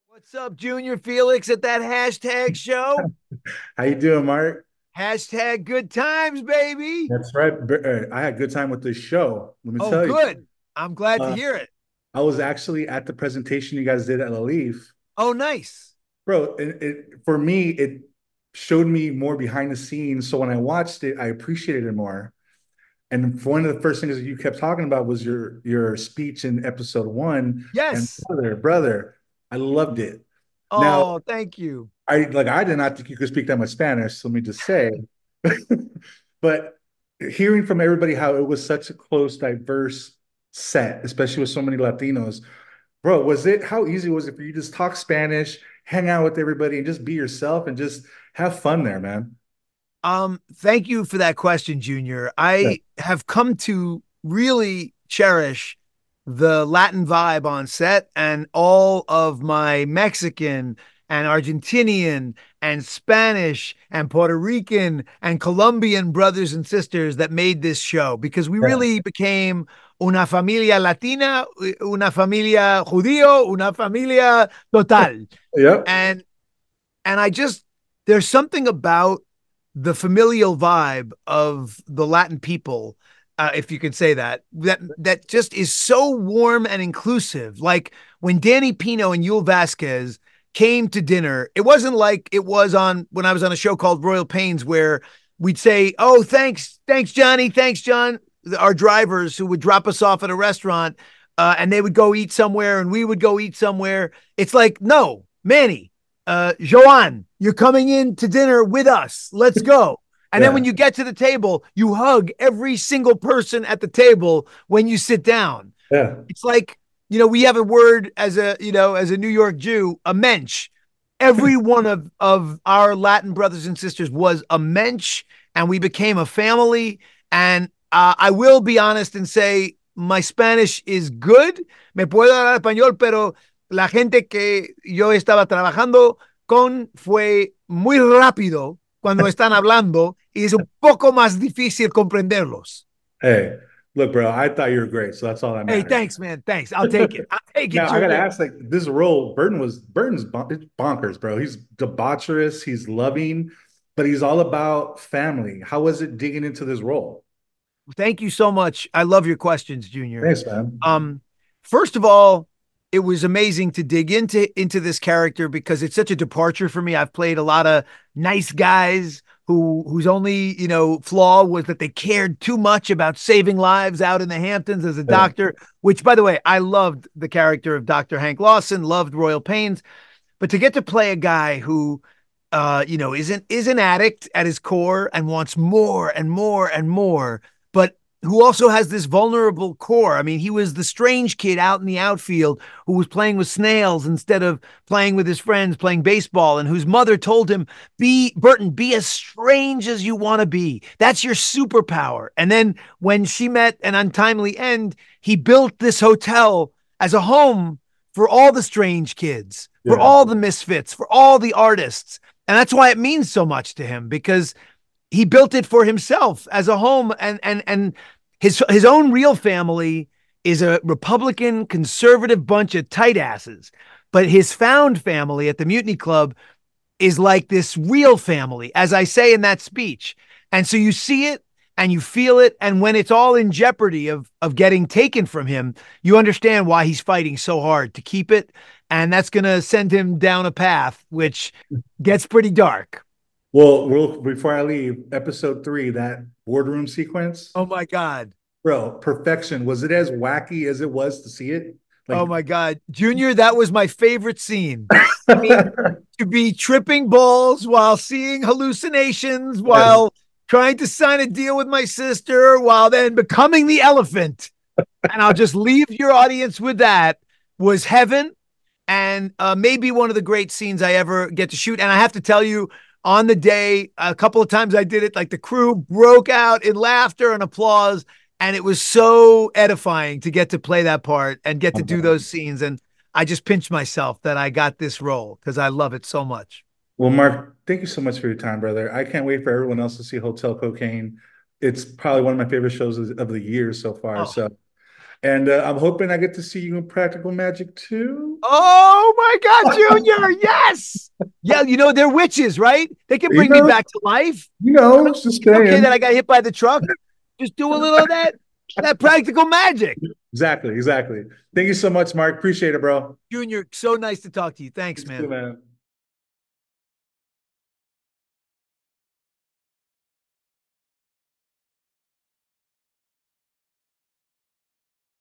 What's up, Junior Felix at that hashtag show? How you doing, Mark? Hashtag good times, baby. That's right. I had a good time with this show. Let me Oh, tell you. good. I'm glad to Uh, hear it. I was actually at the presentation you guys did at La Leaf. Oh, nice. Bro, for me, it showed me more behind the scenes. So when I watched it, I appreciated it more. And one of the first things that you kept talking about was your speech in episode one. And Yes. brother, I loved it. Now, Oh, thank you. I did not think you could speak that much Spanish, so let me just say. But hearing from everybody how it was such a close, diverse set, especially with so many Latinos, bro, how easy was it for you to just talk Spanish, hang out with everybody, and just be yourself and just have fun there, man? Thank you for that question, Junior. Yeah. I have come to really cherish the Latin vibe on set, and all of my Mexican and Argentinian and Spanish and Puerto Rican and Colombian brothers and sisters that made this show, because we Yeah. really became una familia latina, una familia judío, una familia total. Yep. And I just, there's something about the familial vibe of the Latin people, if you could say that, that just is so warm and inclusive. Like when Danny Pino and Yul Vasquez came to dinner, it wasn't like it was on when I was on a show called Royal Pains, where we'd say, "Oh, thanks, Johnny, thanks, John." Our drivers who would drop us off at a restaurant, and they would go eat somewhere, and we would go eat somewhere. It's like, no, Manny, Joanne, you're coming in to dinner with us. Let's go. And then Yeah. when you get to the table, you hug every single person at the table when you sit down. Yeah. It's like, we have a word as a New York Jew, a mensch. Every one of our Latin brothers and sisters was a mensch, and we became a family. And I will be honest and say my Spanish is good. Me puedo hablar español, pero la gente que yo estaba trabajando con fue muy rápido cuando están hablando y es un poco más difícil comprenderlos. Hey, look, bro, I thought you were great, so that's all that Hey, matters. thanks, man. Thanks. I'll take it. I'll take it, Now I gotta Junior. ask, like this role, Burton's bonkers, bro. He's debaucherous, he's loving, but he's all about family. How was it digging into this role? Thank you so much. I love your questions, Junior. Thanks, man. Um, First of all, it was amazing to dig into this character because it's such a departure for me. I've played a lot of nice guys whose only flaw was that they cared too much about saving lives out in the Hamptons as a Yeah. doctor. Which, by the way, I loved the character of Dr. Hank Lawson, loved Royal Pains, but to get to play a guy who is an addict at his core and wants more and more and more, but who also has this vulnerable core. I mean, he was the strange kid out in the outfield who was playing with snails instead of playing with his friends, playing baseball, and whose mother told him, be as strange as you want to be. That's your superpower. And then when she met an untimely end, he built this hotel as a home for all the strange kids, for Yeah. all the misfits, for all the artists. And that's why it means so much to him, because he built it for himself as a home, and his own real family is a Republican conservative bunch of tight asses, but his found family at the Mutiny Club is like this real family, as I say in that speech. And so you see it and you feel it, and when it's all in jeopardy of getting taken from him, you understand why he's fighting so hard to keep it, and that's going to send him down a path which gets pretty dark. Well, before I leave, episode three, that boardroom sequence, Oh my god. bro, perfection. Was it as wacky as it was to see it? Oh Like, my God. Junior, that was my favorite scene. I mean, to be tripping balls while seeing hallucinations, yes. while trying to sign a deal with my sister, while then becoming the elephant. And I'll just leave your audience with that, was heaven, and maybe one of the great scenes I ever get to shoot. And I have to tell you, on the day, a couple of times I did it, like the crew broke out in laughter and applause. And it was so edifying to get to play that part and get to do those scenes. And I just pinched myself that I got this role because I love it so much. Well, Mark, thank you so much for your time, brother. I can't wait for everyone else to see Hotel Cocaine. It's probably one of my favorite shows of the year so far. Oh, So And I'm hoping I get to see you in Practical Magic too. Oh my God, Junior. Yes. Yeah, they're witches, right? They can You bring me know, back to life. just It's okay that saying. I got hit by the truck. Just do a little of that practical magic. Exactly, exactly. Thank you so much, Mark. Appreciate it, bro. Junior, so nice to talk to you. You Thanks, too, man. man.